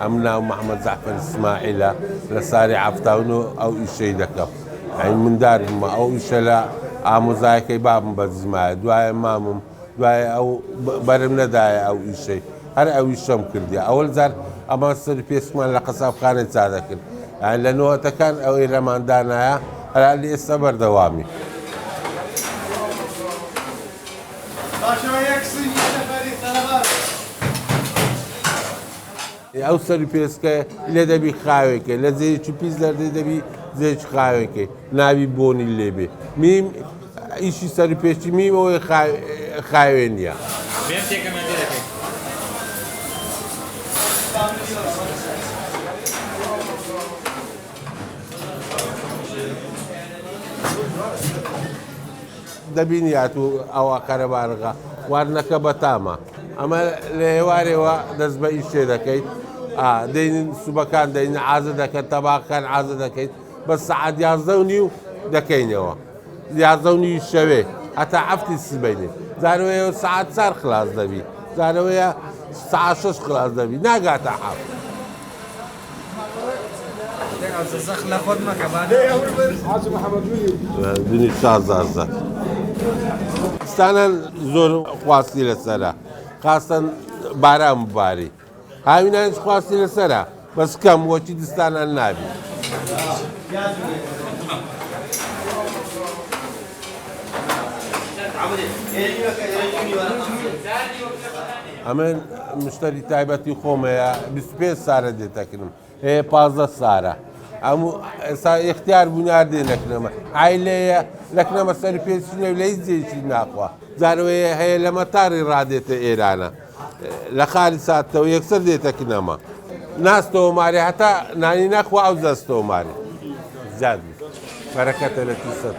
ئەمنا محەممەد زعفەر ئیسماعیلە لە ساری عەفتاون و ئەو ئیشەی دەکەم ئەی مندار بمە ئەو ئیشە لە ئامۆزایەکەی بابم بەدزمایە دوایە مامم دوایە ئەو بەرم نەدایە ئەو ئیشەی هەر ئەو ئیشەم کردی ئەوەل جار ئەمە سەر پێسمان لە قەسابخانەی چا دەکرد لە نەوەتەکان ئەو ئێرەماندانایە هەرا لە ئێستا بەردەوامی. ئەو سەری پێسکە لێ دەبی خاوێکە لە جێیکی پیس دەردەی دەبی جێکی خاوێکێ ناوی بۆنی لێبێ میم ئیشی سەری پێشی میم ئەوەی خاوێ نییە. دەبینی هاتوو ئەوە کەرەبارغا واردنەکە بەتامە ئەمە لە ئێوارێەوە دەست بە ئیشێ دەکەیت دەین سوبەکان دەین عازە دەکەن تەباقەکان عازە دەکەیت بە سەعات 11:30 دەکەینەوە 11:30 شەوێ هەتا هەفتی سبەینێ جارەوەیەوە سەعات 4 خلاص دەبی جارەوەیە سەعات 6 خلاص دەبی ناگاتە حەفت. دنی شازازە ستانان زۆر خواستی لەسەرە خاستن باران بباری هاوینانش خواستی لەسەرە بەس کەم وەچی دستانان نابی. ئەمە مشتری تایبەتی خۆمەیە 25 سارە دێتەکردم هەیە 15 سارە ئەموو ئێستا ئیختیار بوونار دێنەکرێمە عیلەیە لەکنەمە سەری پێچینە لە هیچ جێکی ناخوا جارەوەیە هەیە لە مەتاری ڕادێتە ئێرانە لە خالی ساتەوە یەکسەر دێتەکنەمە ناستەوە ماری هەتا نانی نەخوا ئەو زەستەوە ماری زیاد بەرەکەتە لە تیسەت.